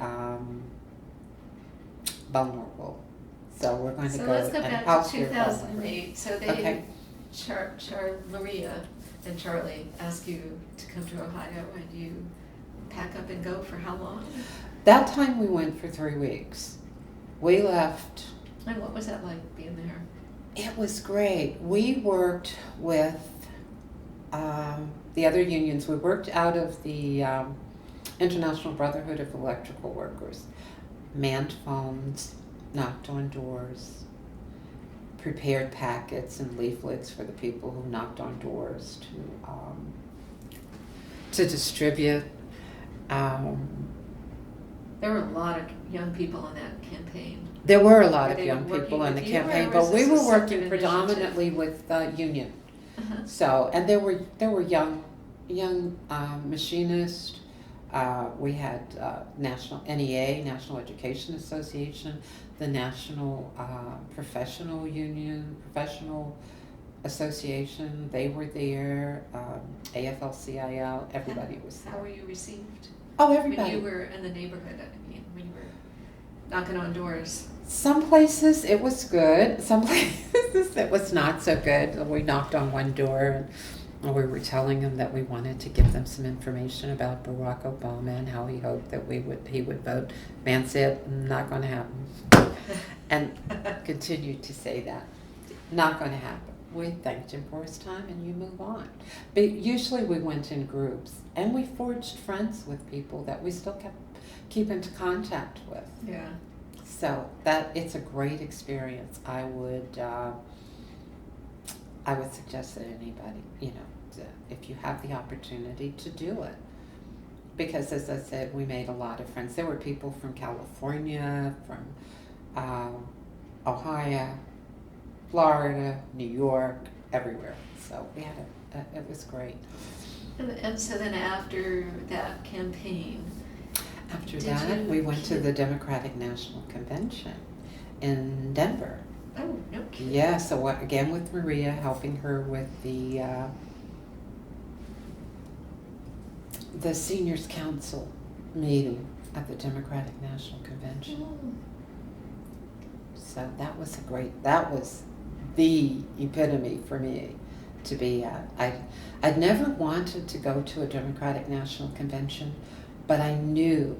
vulnerable. So we're going to go. So let's go back and to 2008. So they, okay. Maria and Charlie asked you to come to Ohio, and you pack up and go for how long? That time we went for 3 weeks. We left. And what was that like being there? It was great. We worked with the other unions. We worked out of the International Brotherhood of Electrical Workers. Manned phones, knocked on doors, prepared packets and leaflets for the people who knocked on doors to distribute. There were a lot of young people in that campaign. There were a lot Were of they young working people in the with you, campaign, or but was we this were a separate working predominantly with union. Uh-huh. So, and there were young machinists. We had National NEA, National Education Association, the National Professional Union, Professional Association. They were there. AFL-CIO. Everybody was there. How were you received? Oh, everybody. When you were in the neighborhood, when you were knocking on doors. Some places it was good. Some places it was not so good. We knocked on one door and we were telling them that we wanted to give them some information about Barack Obama and how he hoped that he would vote. Man said, "Not going to happen," and continued to say that, "Not going to happen." We thanked him for his time, and you move on. But usually we went in groups, and we forged friends with people that we still keep into contact with. Yeah. So that it's a great experience. I would suggest that anybody, if you have the opportunity to do it, because as I said, we made a lot of friends. There were people from California, from Ohio, Florida, New York, everywhere. So we had it was great. And so then after that campaign, After Did that, you we went to keep- the Democratic National Convention in Denver. oh, no kidding. Yeah, so again with Maria, helping her with the Seniors Council meeting at the Democratic National Convention. Oh, So that was the epitome for me to be at. I'd never wanted to go to a Democratic National Convention, but I knew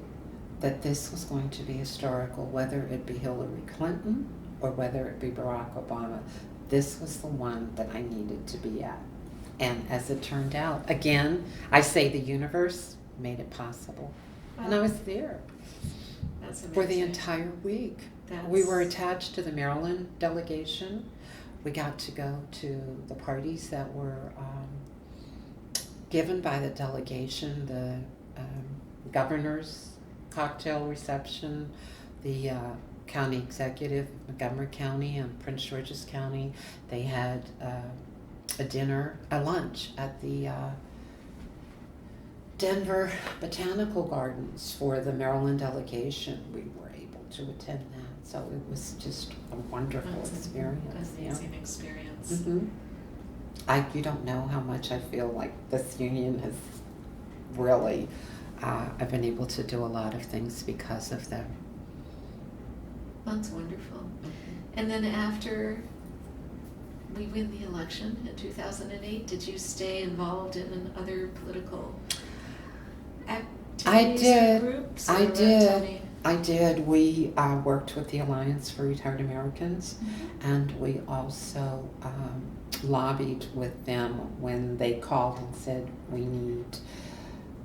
that this was going to be historical, whether it be Hillary Clinton or whether it be Barack Obama. This was the one that I needed to be at. And as it turned out, again, I say the universe made it possible. And I wow. was there That's amazing. for the entire week. That's, We were attached to the Maryland delegation. We got to go to the parties that were given by the delegation, the governor's cocktail reception, the county executive of Montgomery County and Prince George's County. They had a lunch at the Denver Botanical Gardens for the Maryland delegation. We were able to attend that, so it was just a wonderful That's experience. An amazing experience. Mm-hmm. You don't know how much I feel like this union has really, I've been able to do a lot of things because of them. That's wonderful. And then after we win the election in 2008, did you stay involved in other political activities did. or groups? I Or did. tell me. I did. We worked with the Alliance for Retired Americans, Mhm. and we also lobbied with them when they called and said we need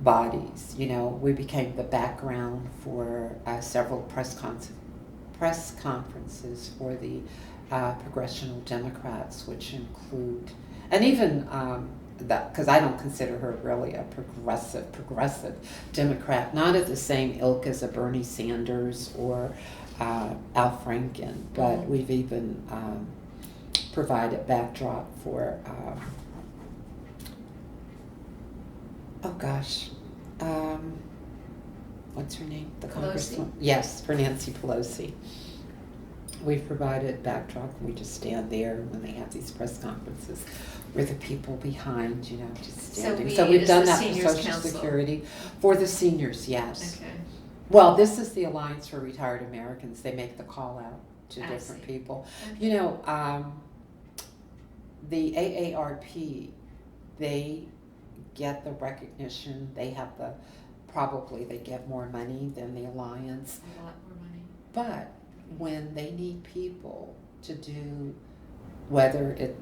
bodies. You know, we became the background for several press conferences for the Progressional Democrats, which include, and even that, because I don't consider her really a progressive Democrat, not of the same ilk as a Bernie Sanders or Al Franken, but Mhm. we've even provided backdrop for what's her name? The Pelosi? Congresswoman. Yes, for Nancy Pelosi. We've provided backdrop. We just stand there when they have these press conferences. We're the people behind, you know, just standing. So we've is done the that for Seniors Social Council. Security. For the seniors, yes. Okay. Well, this is the Alliance for Retired Americans. They make the call out to I different see. people. Okay. You know, the AARP, they get the recognition. They have probably they get more money than the Alliance. A lot more money. But when they need people to do, whether it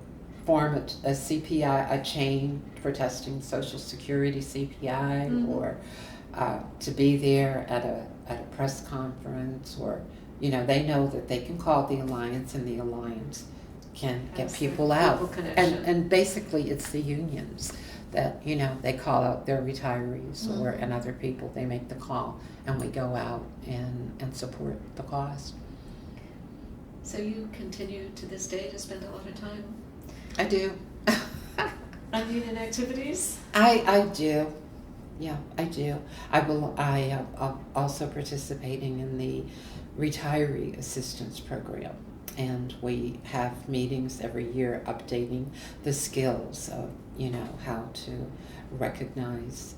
form a CPI, a chain for testing Social Security CPI, Mhm. or to be there at a press conference, or, you know, they know that they can call the Alliance and the Alliance can get That's the people out. people connection. And basically it's the unions that, you know, they call out their retirees or Mhm. and other people, they make the call, and we go out and support the cause. So you continue to this day to spend a lot of time I do. on union activities? I do. Yeah, I do. I am also participating in the Retiree Assistance Program, and we have meetings every year updating the skills of, you know, how to recognize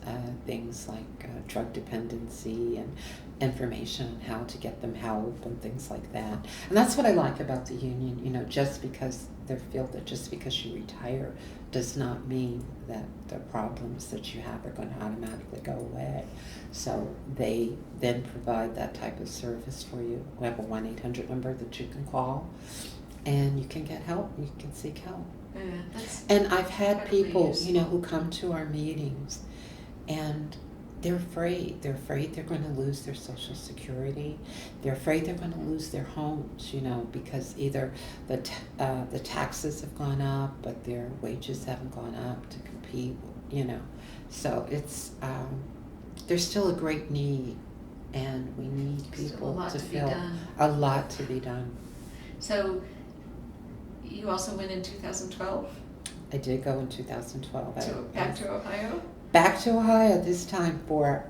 things like drug dependency and information on how to get them help and things like that. And that's what I like about the union, you know, just because they feel that just because you retire does not mean that the problems that you have are going to automatically go away. So they then provide that type of service for you. We have a 1-800 number that you can call, and you can get help, you can seek help. Yeah, that's And I've had incredibly people, useful. you know, who come to our meetings and they're afraid. They're afraid they're going to lose their Social Security. They're afraid they're going to lose their homes, you know, because either the taxes have gone up, but their wages haven't gone up to compete, you know. So it's, there's still a great need, and we need Still a people lot to to be fill done. a lot to be done. So you also went in 2012 I did go in 2012. back to Ohio? Back to Ohio, this time for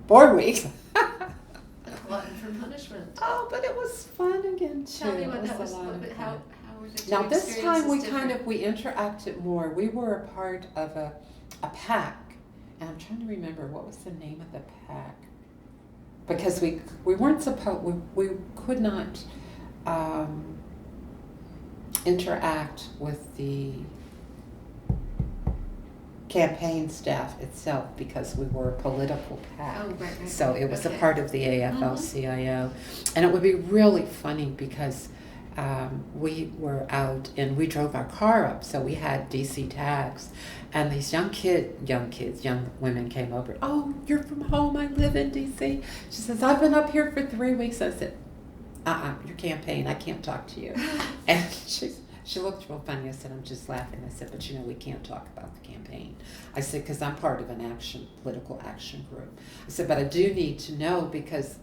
4 weeks. A glutton for punishment. Oh, but it was fun again too. Tell me what It that was. a lot of How fun. were the two Now this time we experiences we interacted more. We were a part of a pack, and I'm trying to remember what was the name of the pack, because we weren't supposed, we could not interact with the campaign staff itself because we were a political PAC. Oh, right. So it was Okay. a part of the AFL-CIO. And it would be really funny because we were out and we drove our car up, so we had DC tags. And these young women came over. Oh, you're from home, I live in DC. She says, I've been up here for 3 weeks. I said, your campaign, I can't talk to you. And she looked real funny. I said, I'm just laughing. I said, but we can't talk about the campaign. I said, because I'm part of an political action group. I said, but I do need to know because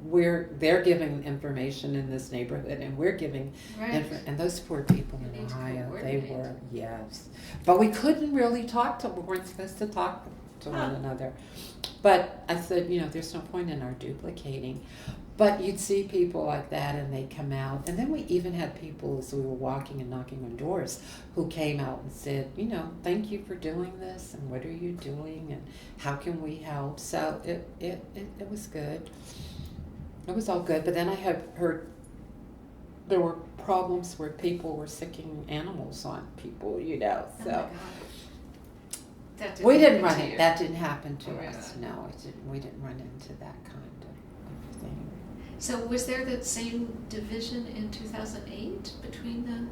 they're giving information in this neighborhood and we're giving and those poor people You in need to Ohio, they coordinate. were, yes. But we couldn't really talk we weren't supposed to talk to one another. But I said, there's no point in our duplicating. But you'd see people like that and they come out. And then we even had people as we were walking and knocking on doors who came out and said, thank you for doing this and what are you doing and how can we help? So it was good. It was all good. But then I have heard there were problems where people were sicking animals on people, Oh my so. God. That We didn't happen run to it. you. That didn't happen to Oh, us. yeah. No, it didn't. We didn't run into that kind of thing. So was there that same division in 2008 between the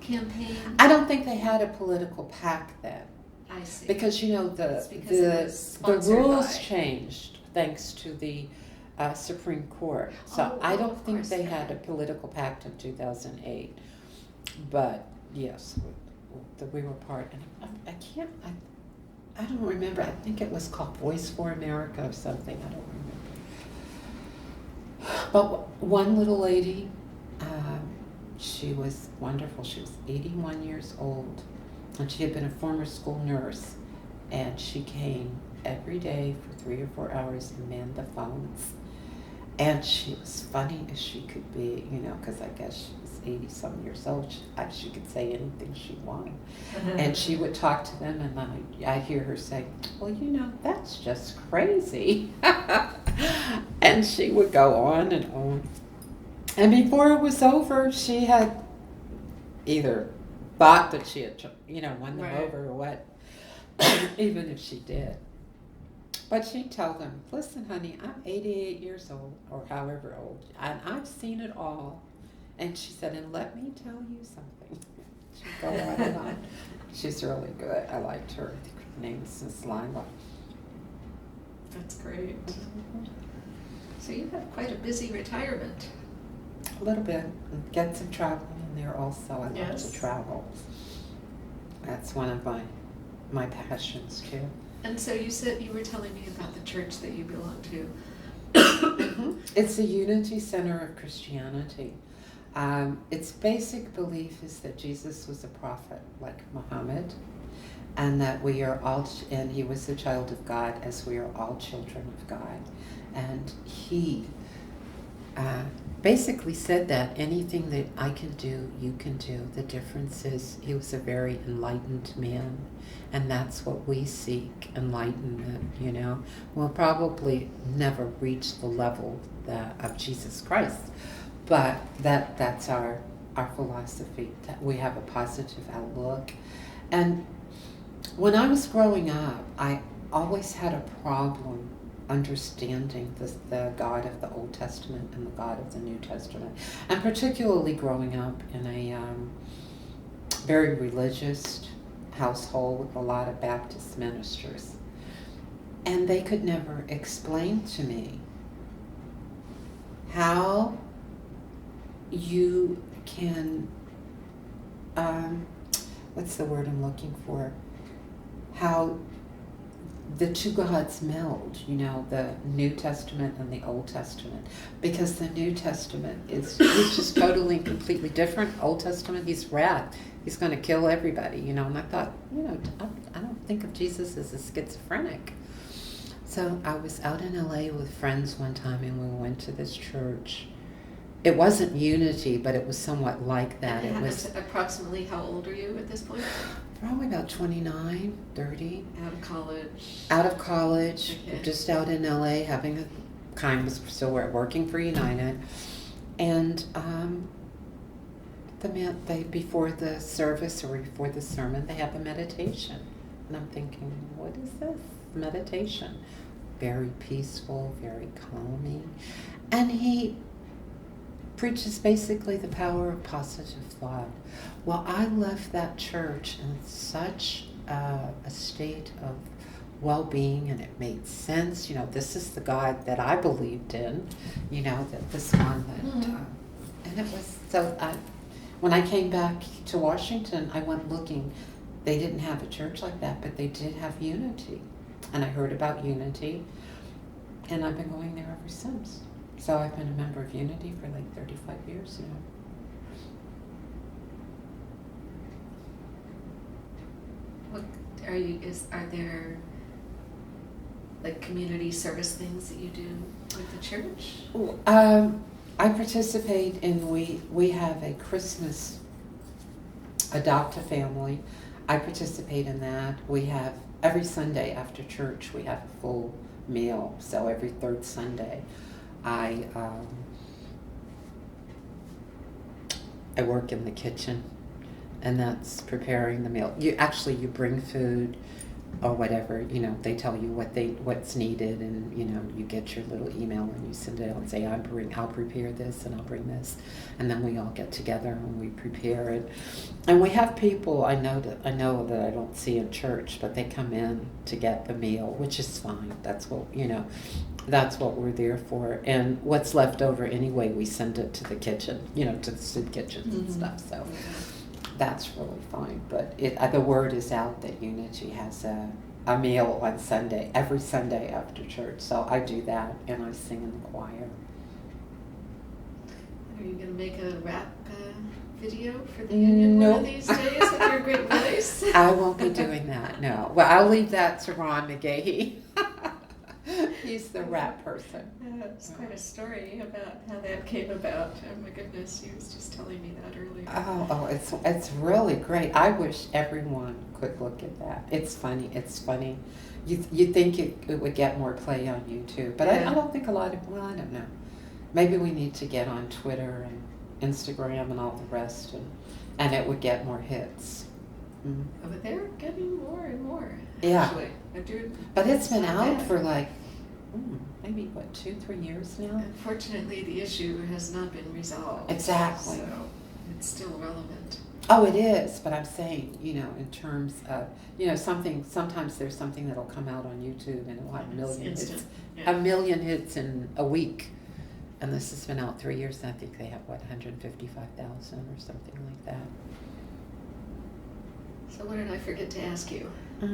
campaign? I don't think they had a political PAC then, I see. because It's because it was the sponsored rules by- changed thanks to the Supreme Court. So I don't of think course, they yeah. had a political PAC in 2008. But yes, we were part. And I don't remember. I think it was called Voice for America or something. I don't remember. But one little lady, she was wonderful. She was 81 years old, and she had been a former school nurse, and she came every day for 3 or 4 hours and manned the phones. And she was funny as she could be, because I guess she was 80-some years old. She could say anything she wanted. And she would talk to them, and I'd hear her say, well, that's just crazy. And she would go on and on. And before it was over, she had either thought that she had, won them Right. over or what, even if she did. But she'd tell them, listen, honey, I'm 88 years old, or however old, and I've seen it all. And she said, and let me tell you something. She'd go on and on. She's really good. I liked her. I think her name is Miss Lila. That's great. So you had quite a busy retirement. A little bit. Get some traveling in there also. I love Yes. to travel. That's one of my passions too. And so you said you were telling me about the church that you belong to. It's the Unity Center of Christianity. Its basic belief is that Jesus was a prophet like Muhammad, and that we are all, and he was the child of God as we are all children of God. And he basically said that anything that I can do, you can do. The difference is he was a very enlightened man, and that's what we seek, enlightenment, We'll probably never reach the level of Jesus Christ, but that's our philosophy, that we have a positive outlook. And when I was growing up, I always had a problem understanding the God of the Old Testament and the God of the New Testament, and particularly growing up in a very religious household with a lot of Baptist ministers. And they could never explain to me how you can, what's the word I'm looking for? How the two gods meld, the New Testament and the Old Testament, because the New Testament is just totally and completely different. Old Testament, he's wrath. He's going to kill everybody, and I thought, I don't think of Jesus as a schizophrenic. So I was out in LA with friends one time, and we went to this church. It wasn't Unity, but it was somewhat like that. It was approximately, how old are you at this point? probably about 29, 30. Out of college. Out of college, Okay. just out in LA, having was still working for United, and they before the service or before the sermon, they have a meditation, and I'm thinking, what is this meditation? Very peaceful, very calming, and he preaches basically the power of positive thought. Well, I left that church in such a state of well-being, and it made sense. This is the God that I believed in. That this one that, and it was so. When I came back to Washington, I went looking. They didn't have a church like that, but they did have Unity, and I heard about Unity, and I've been going there ever since. So I've been a member of Unity for like 35 years now. What are there like community service things that you do with the church? I participate in, we have a Christmas adopt a family. I participate in that. We have every Sunday after church we have a full meal. So every third Sunday I work in the kitchen, and that's preparing the meal. You bring food or whatever, they tell you what's needed, and you get your little email and you send it out and say, I'll prepare this and I'll bring this, and then we all get together and we prepare it. And we have people I know that I don't see in church, but they come in to get the meal, which is fine. That's what we're there for. And what's left over anyway, we send it to the kitchen, to the soup kitchens and stuff. So that's really fine. But the word is out that Unity has a meal on Sunday, every Sunday after church. So I do that, and I sing in the choir. Are you going to make a rap video for the union one of these days with your great voice? I won't be doing that, no. Well, I'll leave that to Ron McGahee. He's the rap person. It's quite a story about how that came about. Oh my goodness, he was just telling me that earlier. Oh, it's really great. I wish everyone could look at that. It's funny. You'd think it would get more play on YouTube, but I don't think a lot of, well, I don't know. Maybe we need to get on Twitter and Instagram and all the rest, and it would get more hits. Mm. Oh, but they're getting more and more. Yeah. Actually. But it's been out for like, maybe 2-3 years now. Unfortunately, the issue has not been resolved. Exactly. So it's still relevant. Oh, it is, but I'm saying, in terms of, sometimes there's something that'll come out on YouTube and it'll have a million hits in a week. And this has been out 3 years, and I think they have, 155,000 or something like that. So what did I forget to ask you? I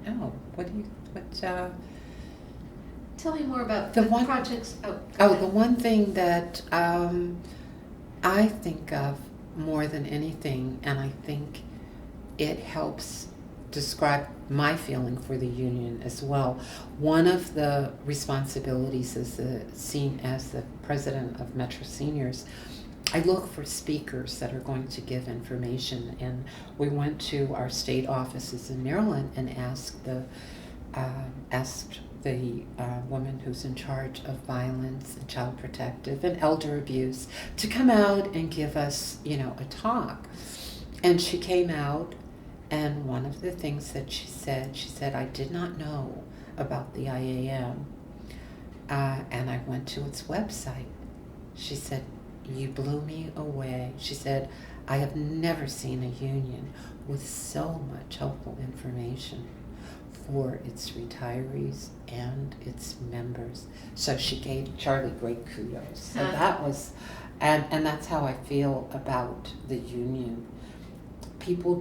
don't know. Tell me more about the the projects. The one thing that I think of more than anything, and I think it helps describe my feeling for the union as well. One of the responsibilities as the president of Metro Seniors, I look for speakers that are going to give information, and we went to our state offices in Maryland and asked the woman who's in charge of violence and child protective and elder abuse to come out and give us, a talk. And she came out, and one of the things that she said, I did not know about the IAM, and I went to its website. She said, you blew me away. She said, I have never seen a union with so much helpful information for its retirees and its members. So she gave Charlie great kudos. So that was, and that's how I feel about the union. people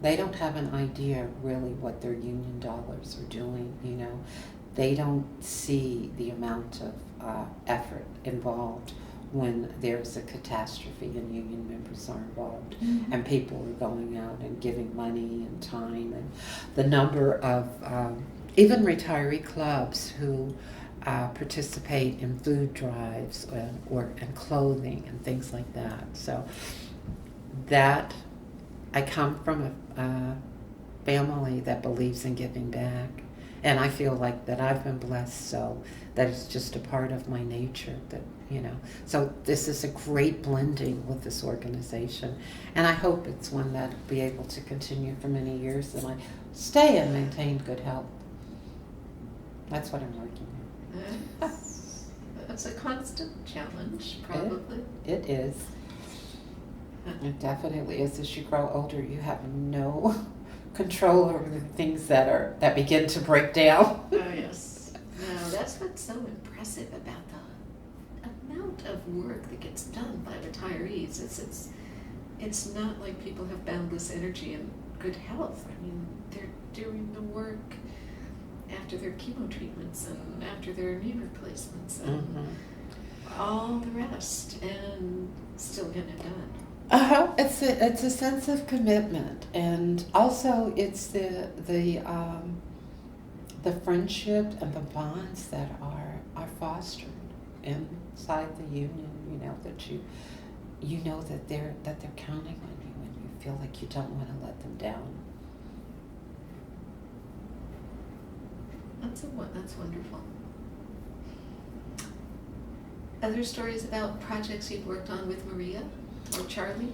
they don't have an idea really what their union dollars are doing, you know. They don't see the amount of effort involved when there's a catastrophe and union members are involved, and people are going out and giving money and time, and the number of even retiree clubs who participate in food drives and clothing and things like that. So that I come from a family that believes in giving back, and I feel like that I've been blessed, so that it's just a part of my nature, that, you know. So this is a great blending with this organization, and I hope it's one that will be able to continue for many years, and I stay and maintain good health. That's what I'm working on. That's a constant challenge, probably. It is. It definitely is. As you grow older, you have no control over the things that begin to break down. Oh, yes. No, that's what's so impressive about the amount of work that gets done by retirees. It's not like people have boundless energy and good health. I mean, they're doing the work after their chemo treatments and after their knee replacements and all the rest, and still getting it done. It's a sense of commitment, and also it's the friendship and the bonds that are fostered inside the union. You know that you know that they're counting on you, and you feel like you don't want to let them down. That's wonderful. Other stories about projects you've worked on with Maria or Charlie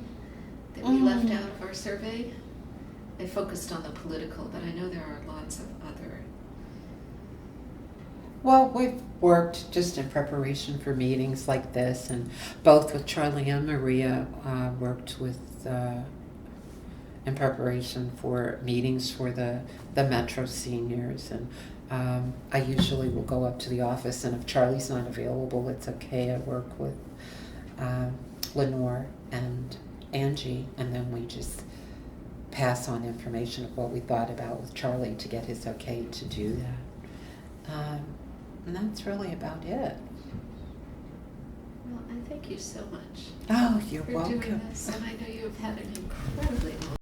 that we left out of our survey? I focused on the political, but I know there are lots of other. Well, we've worked just in preparation for meetings like this, and both with Charlie and Maria worked with in preparation for meetings for the Metro seniors, and I usually will go up to the office, and if Charlie's not available, it's okay. I work with Lenore and Angie, and then we just pass on information of what we thought about with Charlie to get his okay to do that. And that's really about it. Well, I thank you so much Oh, you're for welcome. doing this, and I know you've had an incredibly long